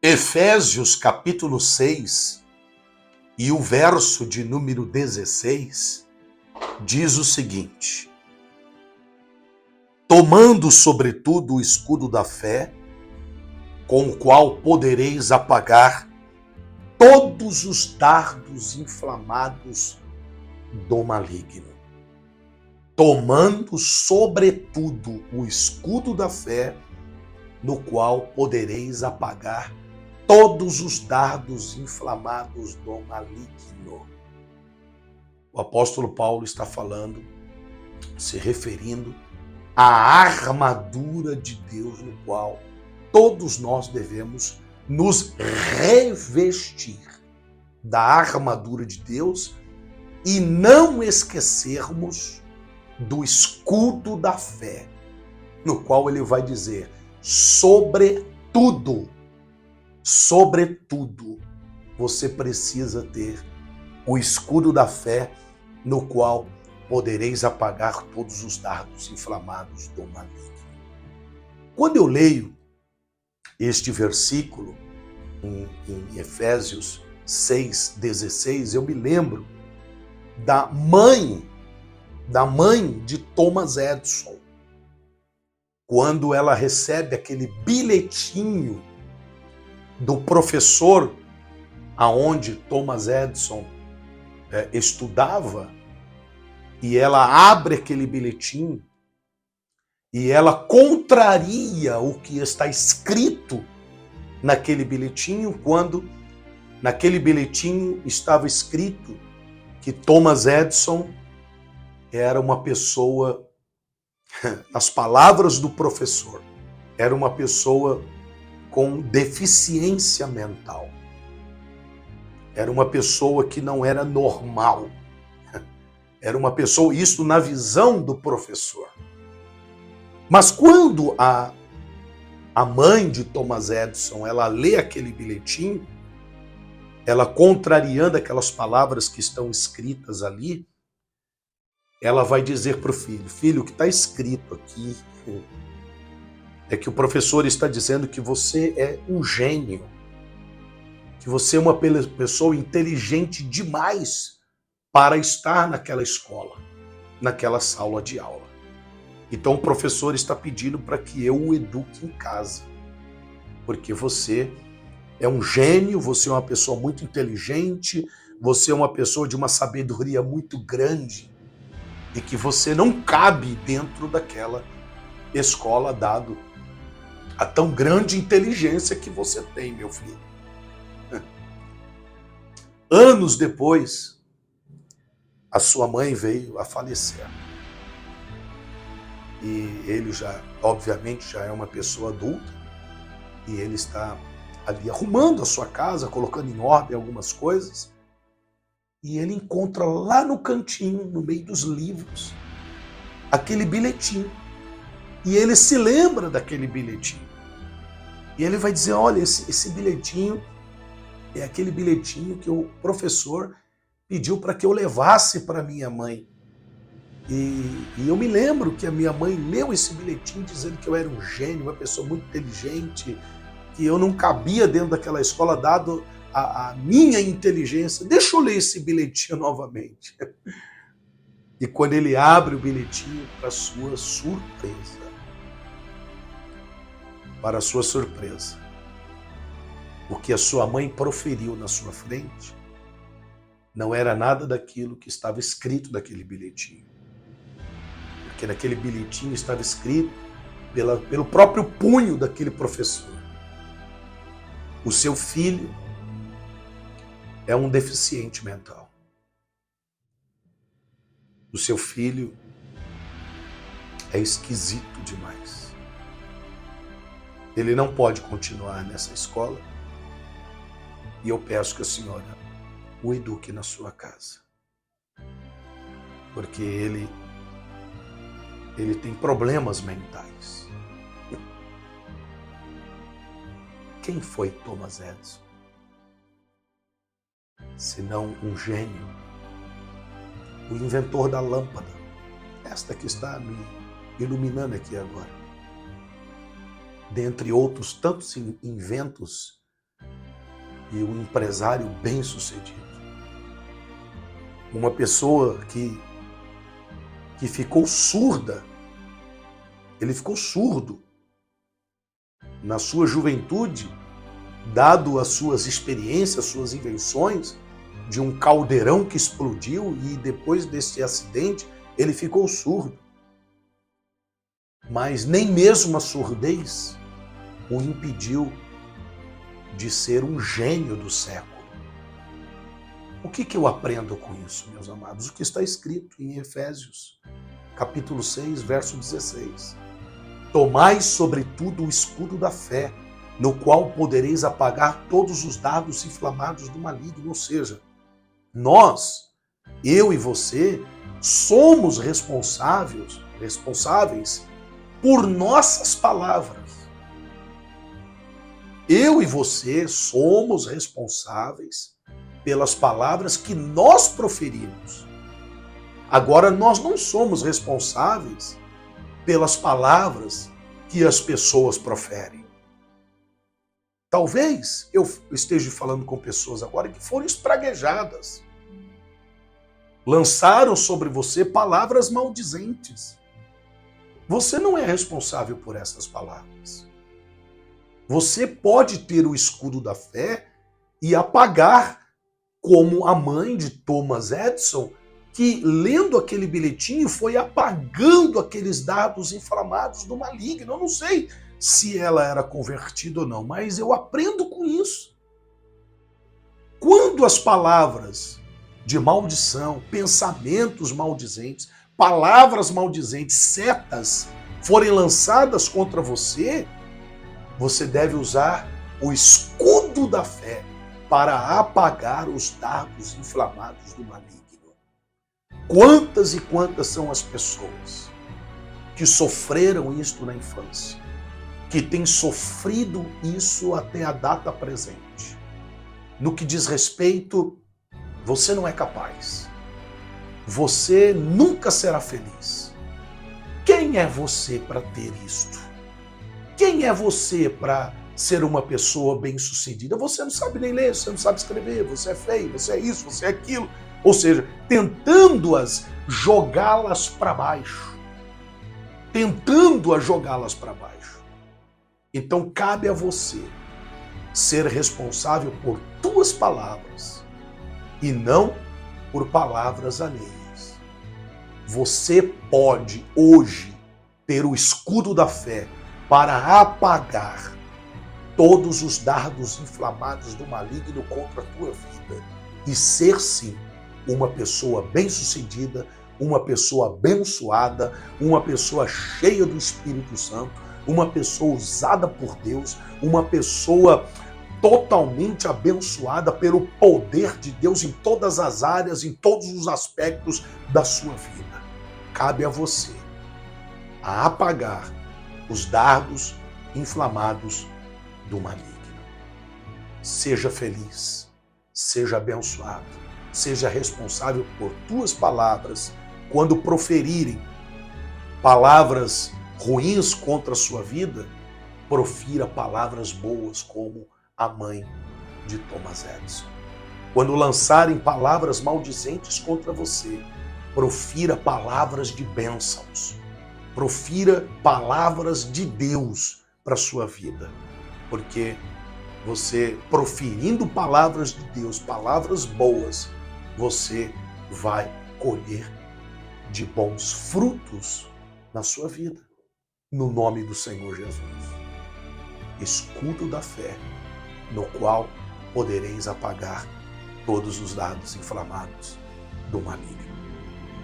Efésios capítulo 6 e o verso de número 16 diz o seguinte: tomando sobretudo o escudo da fé, com o qual podereis apagar todos os dardos inflamados do maligno. Tomando sobretudo o escudo da fé, no qual podereis apagar todos os dardos inflamados do maligno. O apóstolo Paulo está falando, se referindo à armadura de Deus, no qual todos nós devemos nos revestir da armadura de Deus e não esquecermos do escudo da fé, no qual ele vai dizer, sobretudo, você precisa ter o escudo da fé, no qual podereis apagar todos os dardos inflamados do maligno. Quando eu leio este versículo em Efésios 6,16, eu me lembro da mãe de Thomas Edison, quando ela recebe aquele bilhetinho do professor aonde Thomas Edison estudava, e ela abre aquele bilhetinho e ela contraria o que está escrito naquele bilhetinho, quando naquele bilhetinho estava escrito que Thomas Edison era uma pessoa, nas palavras do professor, era uma pessoa com deficiência mental. Era uma pessoa que não era normal. Era uma pessoa, isso na visão do professor. Mas quando a mãe de Thomas Edison, ela lê aquele bilhetinho, ela contrariando aquelas palavras que estão escritas ali, ela vai dizer para o filho, filho, o que está escrito aqui é que o professor está dizendo que você é um gênio, que você é uma pessoa inteligente demais para estar naquela escola, naquela sala de aula. Então o professor está pedindo para que eu o eduque em casa, porque você é um gênio, você é uma pessoa muito inteligente, você é uma pessoa de uma sabedoria muito grande e que você não cabe dentro daquela escola, dado a tão grande inteligência que você tem, meu filho. Anos depois, a sua mãe veio a falecer. E ele já, obviamente, já é uma pessoa adulta, e ele está ali arrumando a sua casa, colocando em ordem algumas coisas, e ele encontra lá no cantinho, no meio dos livros, aquele bilhetinho. E ele se lembra daquele bilhetinho. E ele vai dizer, olha, esse bilhetinho é aquele bilhetinho que o professor pediu para que eu levasse para minha mãe. E eu me lembro que a minha mãe leu esse bilhetinho dizendo que eu era um gênio, uma pessoa muito inteligente, que eu não cabia dentro daquela escola, dado a minha inteligência. Deixa eu ler esse bilhetinho novamente. E quando ele abre o bilhetinho, para sua surpresa, o que a sua mãe proferiu na sua frente não era nada daquilo que estava escrito naquele bilhetinho. Porque naquele bilhetinho estava escrito pelo próprio punho daquele professor: o seu filho é um deficiente mental. O seu filho é esquisito demais. Ele não pode continuar nessa escola e eu peço que a senhora o eduque na sua casa. Porque ele tem problemas mentais. Quem foi Thomas Edison? Senão um gênio, o inventor da lâmpada, esta que está me iluminando aqui agora. Dentre outros tantos inventos e um empresário bem-sucedido. Uma pessoa que ficou surda. Ele ficou surdo na sua juventude, dado as suas experiências, suas invenções, de um caldeirão que explodiu e depois desse acidente ele ficou surdo. Mas nem mesmo a surdez o impediu de ser um gênio do século. O que eu aprendo com isso, meus amados? O que está escrito em Efésios, capítulo 6, verso 16. Tomai, sobretudo, o escudo da fé, no qual podereis apagar todos os dardos inflamados do maligno. Ou seja, nós, eu e você, somos responsáveis por nossas palavras. Eu e você somos responsáveis pelas palavras que nós proferimos. Agora, nós não somos responsáveis pelas palavras que as pessoas proferem. Talvez eu esteja falando com pessoas agora que foram espraguejadas. Lançaram sobre você palavras maldizentes. Você não é responsável por essas palavras. Você pode ter o escudo da fé e apagar, como a mãe de Thomas Edison, que lendo aquele bilhetinho foi apagando aqueles dardos inflamados do maligno. Eu não sei se ela era convertida ou não, mas eu aprendo com isso. Quando as palavras de maldição, pensamentos maldizentes, palavras maldizentes, setas forem lançadas contra você, você deve usar o escudo da fé para apagar os dardos inflamados do maligno. Quantas e quantas são as pessoas que sofreram isto na infância, que têm sofrido isso até a data presente? No que diz respeito, você não é capaz. Você nunca será feliz. Quem é você para ter isto? Quem é você para ser uma pessoa bem-sucedida? Você não sabe nem ler, você não sabe escrever, você é feio, você é isso, você é aquilo. Ou seja, tentando-as jogá-las para baixo. Tentando-as jogá-las para baixo. Então cabe a você ser responsável por tuas palavras e não por palavras alheias. Você pode hoje ter o escudo da fé para apagar todos os dardos inflamados do maligno contra a tua vida e ser sim uma pessoa bem-sucedida, uma pessoa abençoada, uma pessoa cheia do Espírito Santo, uma pessoa usada por Deus, uma pessoa totalmente abençoada pelo poder de Deus em todas as áreas, em todos os aspectos da sua vida. Cabe a você a apagar os dardos inflamados do maligno. Seja feliz, seja abençoado, seja responsável por tuas palavras quando proferirem palavras ruins contra a sua vida. Profira palavras boas como a mãe de Thomas Edison. Quando lançarem palavras maldizentes contra você, profira palavras de bênçãos. Profira palavras de Deus para a sua vida. Porque você, proferindo palavras de Deus, palavras boas, você vai colher de bons frutos na sua vida. No nome do Senhor Jesus. Escudo da fé, no qual podereis apagar todos os dardos inflamados do maligno.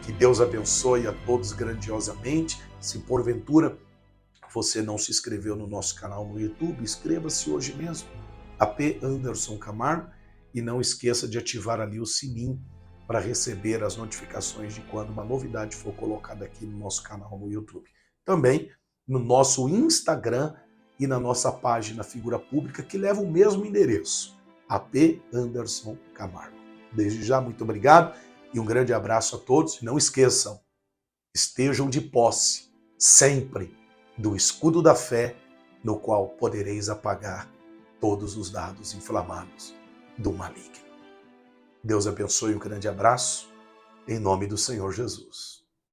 Que Deus abençoe a todos grandiosamente. Se porventura você não se inscreveu no nosso canal no YouTube, inscreva-se hoje mesmo, AP Anderson Camargo, e não esqueça de ativar ali o sininho para receber as notificações de quando uma novidade for colocada aqui no nosso canal no YouTube. Também no nosso Instagram e na nossa página Figura Pública, que leva o mesmo endereço, AP Anderson Camargo. Desde já, muito obrigado e um grande abraço a todos. E não esqueçam, estejam de posse sempre do escudo da fé, no qual podereis apagar todos os dardos inflamados do maligno. Deus abençoe, um grande abraço, em nome do Senhor Jesus.